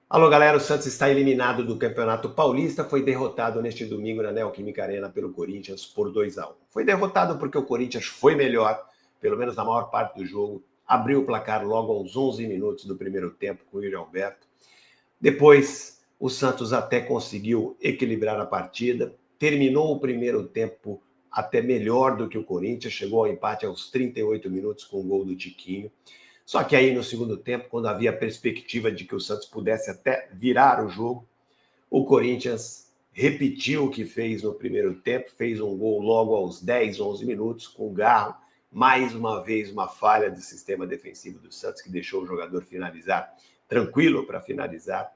Alô, galera, o Santos está eliminado do Campeonato Paulista, foi derrotado neste domingo na Neoquímica Arena pelo Corinthians por 2-1. Foi derrotado porque o Corinthians foi melhor, pelo menos na maior parte do jogo, abriu o placar logo aos 11 minutos do primeiro tempo com o Yuri Alberto. Depois, o Santos até conseguiu equilibrar a partida, terminou o primeiro tempo até melhor do que o Corinthians, chegou ao empate aos 38 minutos com o gol do Tiquinho. Só que aí no segundo tempo, quando havia a perspectiva de que o Santos pudesse até virar o jogo, o Corinthians repetiu o que fez no primeiro tempo, fez um gol logo aos 10, 11 minutos com o Garro, mais uma vez uma falha do sistema defensivo do Santos que deixou o jogador finalizar tranquilo para finalizar.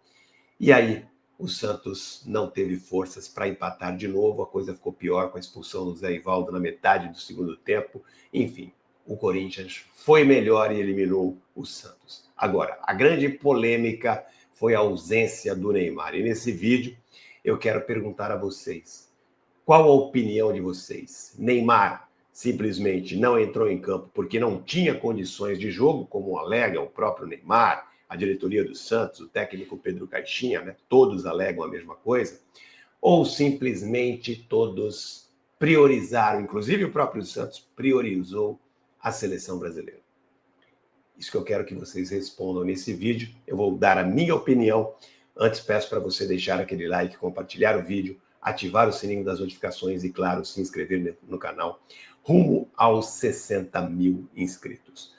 E aí o Santos não teve forças para empatar de novo, a coisa ficou pior com a expulsão do Zé Ivaldo na metade do segundo tempo, enfim. O Corinthians foi melhor e eliminou o Santos. Agora, a grande polêmica foi a ausência do Neymar. E nesse vídeo eu quero perguntar a vocês, qual a opinião de vocês? Neymar simplesmente não entrou em campo porque não tinha condições de jogo, como alega o próprio Neymar, a diretoria do Santos, o técnico Pedro Caixinha, né? Todos alegam a mesma coisa? Ou simplesmente todos priorizaram, inclusive o próprio Santos priorizou a seleção brasileira? Isso que eu quero que vocês respondam nesse vídeo. Eu vou dar a minha opinião. Antes, peço para você deixar aquele like, compartilhar o vídeo, ativar o sininho das notificações e, claro, se inscrever no canal, rumo aos 60 mil inscritos.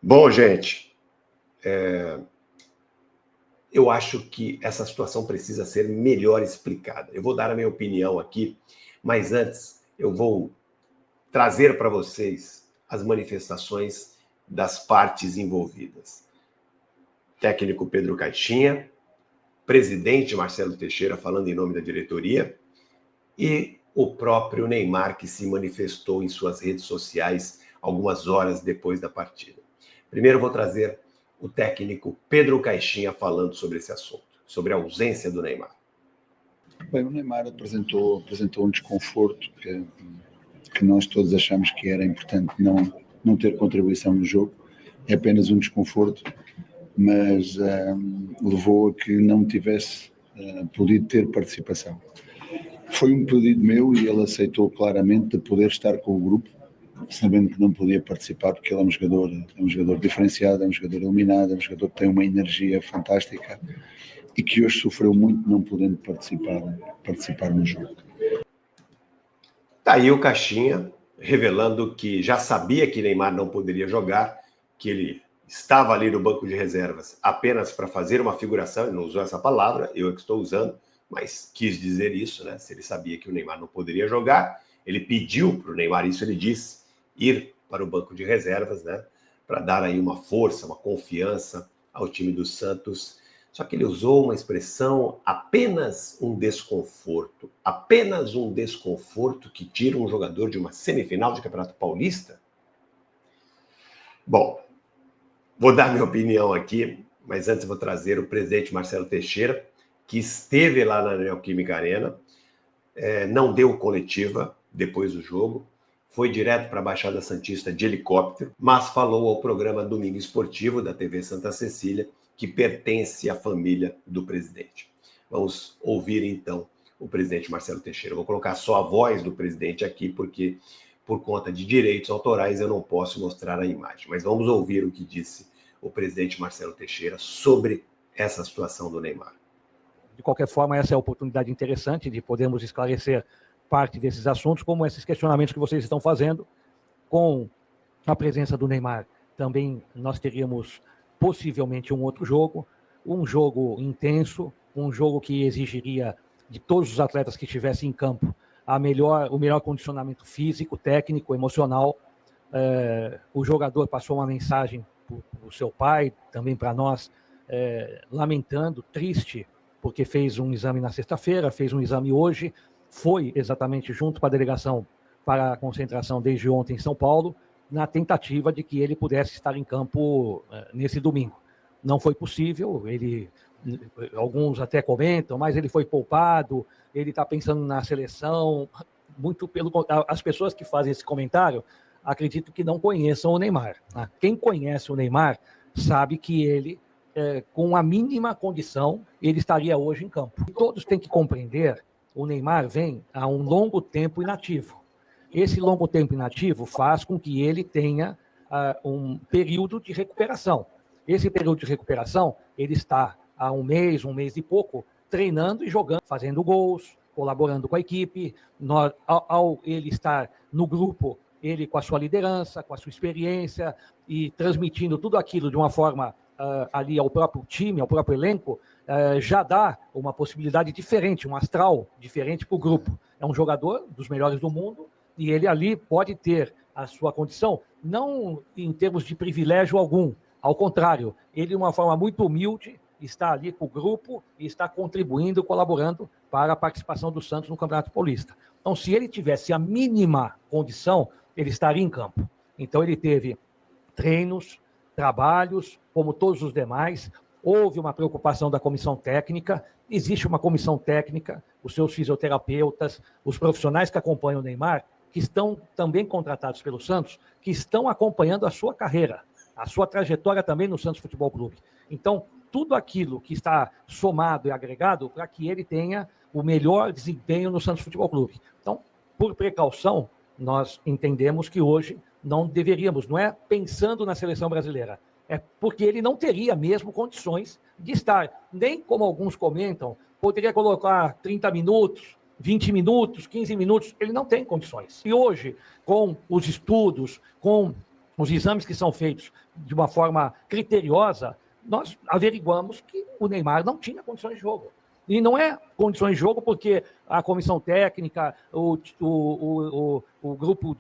Bom, gente, eu acho que essa situação precisa ser melhor explicada. Eu vou dar a minha opinião aqui, mas antes eu vou trazer para vocês as manifestações das partes envolvidas. Técnico Pedro Caixinha, presidente Marcelo Teixeira falando em nome da diretoria e o próprio Neymar que se manifestou em suas redes sociais algumas horas depois da partida. Primeiro vou trazer o técnico Pedro Caixinha falando sobre esse assunto, sobre a ausência do Neymar. Bem, o Neymar apresentou um desconforto que nós todos achamos que era importante não ter contribuição no jogo. É apenas um desconforto, mas levou a que não tivesse podido ter participação. Foi um pedido meu e ele aceitou claramente de poder estar com o grupo, sabendo que não podia participar, porque ele é um jogador diferenciado, é um jogador iluminado, é um jogador que tem uma energia fantástica e que hoje sofreu muito não podendo participar no jogo. Tá aí o Caixinha revelando que já sabia que Neymar não poderia jogar, que ele estava ali no banco de reservas apenas para fazer uma figuração, ele não usou essa palavra, eu é que estou usando, mas quis dizer isso, né? Se ele sabia que o Neymar não poderia jogar, ele pediu para o Neymar, isso ele disse, ir para o banco de reservas, né? Para dar aí uma força, uma confiança ao time do Santos. Só que ele usou uma expressão, apenas um desconforto que tira um jogador de uma semifinal de Campeonato Paulista? Bom, vou dar minha opinião aqui, mas antes vou trazer o presidente Marcelo Teixeira, que esteve lá na Neoquímica Arena, não deu coletiva depois do jogo, foi direto para a Baixada Santista de helicóptero, mas falou ao programa Domingo Esportivo da TV Santa Cecília, que pertence à família do presidente. Vamos ouvir, então, o presidente Marcelo Teixeira. Vou colocar só a voz do presidente aqui, porque, por conta de direitos autorais, eu não posso mostrar a imagem. Mas vamos ouvir o que disse o presidente Marcelo Teixeira sobre essa situação do Neymar. De qualquer forma, essa é a oportunidade interessante de podermos esclarecer parte desses assuntos, como esses questionamentos que vocês estão fazendo. Com a presença do Neymar, também nós teríamos possivelmente um outro jogo, um jogo intenso, um jogo que exigiria de todos os atletas que estivessem em campo o melhor condicionamento físico, técnico, emocional. O jogador passou uma mensagem para o seu pai, também para nós, lamentando, triste, porque fez um exame na sexta-feira, fez um exame hoje, foi exatamente junto com a delegação para a concentração desde ontem em São Paulo, na tentativa de que ele pudesse estar em campo nesse domingo. Não foi possível, alguns até comentam, mas ele foi poupado, ele está pensando na seleção. As pessoas que fazem esse comentário, acredito que não conheçam o Neymar. Quem conhece o Neymar sabe que ele com a mínima condição, ele estaria hoje em campo. Todos têm que compreender, o Neymar vem há um longo tempo inativo. Esse longo tempo inativo faz com que ele tenha um período de recuperação. Esse período de recuperação, ele está há um mês e pouco, treinando e jogando, fazendo gols, colaborando com a equipe. Ao ele estar no grupo, ele com a sua liderança, com a sua experiência e transmitindo tudo aquilo de uma forma ali ao próprio time, ao próprio elenco, já dá uma possibilidade diferente, um astral diferente para o grupo. É um jogador dos melhores do mundo e ele ali pode ter a sua condição, não em termos de privilégio algum, ao contrário, ele de uma forma muito humilde está ali com o grupo e está contribuindo, colaborando para a participação do Santos no Campeonato Paulista. Então, se ele tivesse a mínima condição, ele estaria em campo. Então, ele teve treinos, trabalhos, como todos os demais. Houve uma preocupação da comissão técnica, existe uma comissão técnica, os seus fisioterapeutas, os profissionais que acompanham o Neymar, que estão também contratados pelo Santos, que estão acompanhando a sua carreira, a sua trajetória também no Santos Futebol Clube. Então, tudo aquilo que está somado e agregado para que ele tenha o melhor desempenho no Santos Futebol Clube. Então, por precaução, nós entendemos que hoje não deveríamos, não é pensando na seleção brasileira, é porque ele não teria mesmo condições de estar, nem como alguns comentam, poderia colocar 30 minutos, 20 minutos, 15 minutos, ele não tem condições. E hoje, com os estudos, com os exames que são feitos de uma forma criteriosa, nós averiguamos que o Neymar não tinha condições de jogo. E não é condições de jogo porque a comissão técnica, o grupo,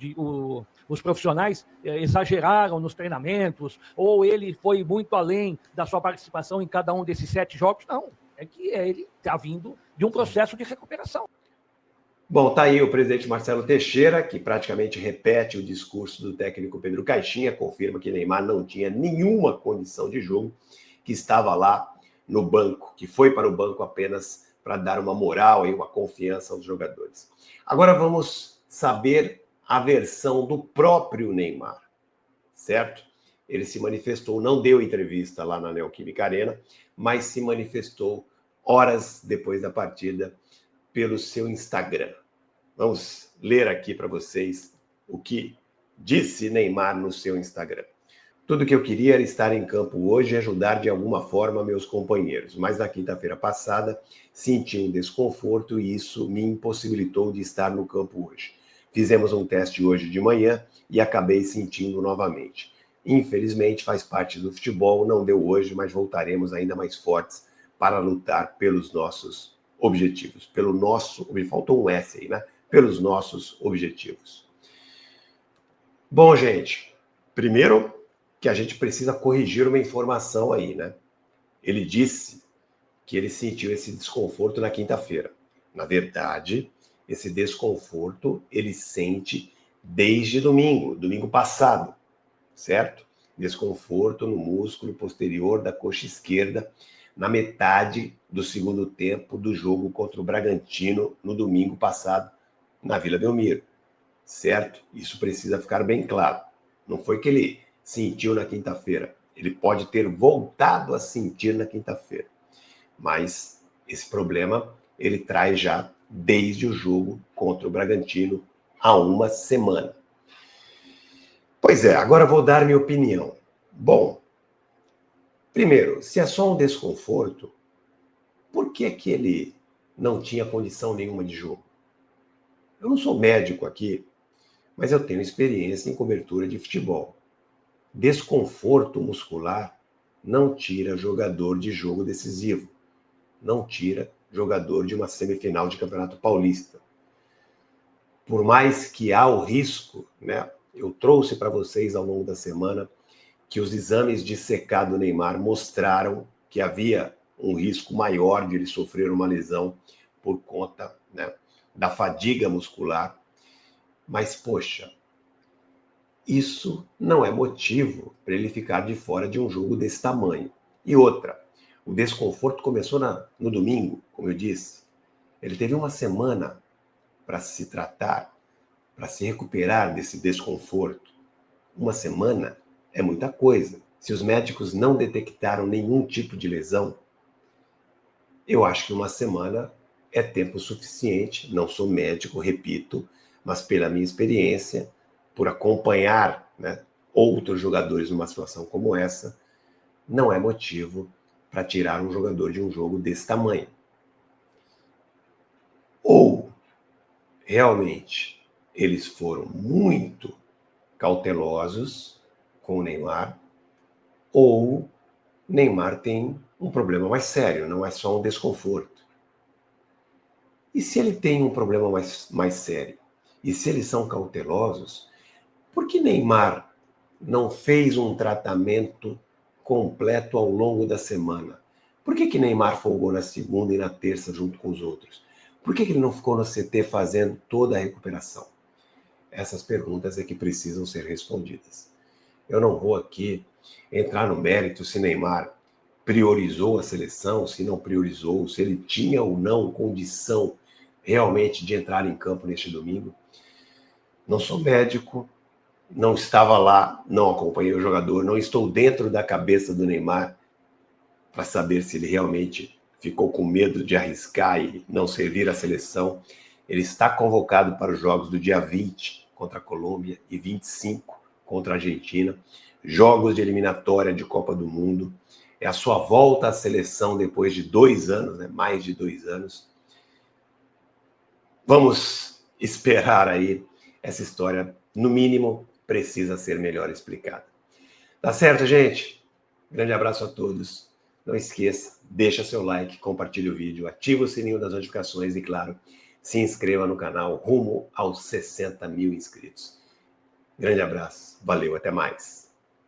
os profissionais exageraram nos treinamentos, ou ele foi muito além da sua participação em cada um desses 7 jogos. Não, é que ele está vindo de um processo de recuperação. Bom, tá aí o presidente Marcelo Teixeira, que praticamente repete o discurso do técnico Pedro Caixinha, confirma que Neymar não tinha nenhuma condição de jogo, que estava lá no banco, que foi para o banco apenas para dar uma moral e uma confiança aos jogadores. Agora vamos saber a versão do próprio Neymar, certo? Ele se manifestou, não deu entrevista lá na Neoquímica Arena, mas se manifestou horas depois da partida pelo seu Instagram. Vamos ler aqui para vocês o que disse Neymar no seu Instagram. Tudo que eu queria era estar em campo hoje e ajudar de alguma forma meus companheiros, mas na quinta-feira passada senti um desconforto e isso me impossibilitou de estar no campo hoje. Fizemos um teste hoje de manhã e acabei sentindo novamente. Infelizmente faz parte do futebol, não deu hoje, mas voltaremos ainda mais fortes para lutar pelos nossos objetivos. Pelo nosso, faltou um S aí, né? Pelos nossos objetivos. Bom, gente, primeiro que a gente precisa corrigir uma informação aí, né? Ele disse que ele sentiu esse desconforto na quinta-feira. Na verdade, esse desconforto ele sente desde domingo passado, certo? Desconforto no músculo posterior da coxa esquerda, na metade do segundo tempo do jogo contra o Bragantino no domingo passado, na Vila Belmiro, certo? Isso precisa ficar bem claro. Não foi que ele sentiu na quinta-feira. Ele pode ter voltado a sentir na quinta-feira. Mas esse problema ele traz já desde o jogo contra o Bragantino há uma semana. Pois é, agora vou dar minha opinião. Bom, primeiro, se é só um desconforto, por que ele não tinha condição nenhuma de jogo? Eu não sou médico aqui, mas eu tenho experiência em cobertura de futebol. Desconforto muscular não tira jogador de jogo decisivo. Não tira jogador de uma semifinal de Campeonato Paulista. Por mais que há o risco, né? Eu trouxe para vocês ao longo da semana que os exames de CK do Neymar mostraram que havia um risco maior de ele sofrer uma lesão por conta, né, da fadiga muscular. Mas, poxa, isso não é motivo para ele ficar de fora de um jogo desse tamanho. E outra, o desconforto começou no domingo, como eu disse. Ele teve uma semana para se tratar, para se recuperar desse desconforto. Uma semana é muita coisa. se os médicos não detectaram nenhum tipo de lesão, eu acho que uma semana é tempo suficiente. Não sou médico, repito, mas pela minha experiência, por acompanhar, né, outros jogadores numa situação como essa, não é motivo para tirar um jogador de um jogo desse tamanho. Ou, realmente, eles foram muito cautelosos com o Neymar, ou Neymar tem um problema mais sério, não é só um desconforto. E se ele tem um problema mais sério, e se eles são cautelosos, por que Neymar não fez um tratamento completo ao longo da semana? Por que Neymar folgou na segunda e na terça junto com os outros? Por que ele não ficou no CT fazendo toda a recuperação? Essas perguntas é que precisam ser respondidas. Eu não vou aqui entrar no mérito se Neymar priorizou a seleção, se não priorizou, se ele tinha ou não condição realmente de entrar em campo neste domingo. Não sou médico, não estava lá, não acompanhei o jogador, não estou dentro da cabeça do Neymar para saber se ele realmente ficou com medo de arriscar e não servir à seleção. Ele está convocado para os jogos do dia 20 contra a Colômbia e 25 contra a Argentina, jogos de eliminatória de Copa do Mundo. É a sua volta à seleção depois de 2 anos, né? Mais de 2 anos. Vamos esperar aí. Essa história, no mínimo, precisa ser melhor explicada. Tá certo, gente? Grande abraço a todos. Não esqueça, deixa seu like, compartilhe o vídeo, ativa o sininho das notificações e, claro, se inscreva no canal rumo aos 60 mil inscritos. Grande abraço, valeu, até mais.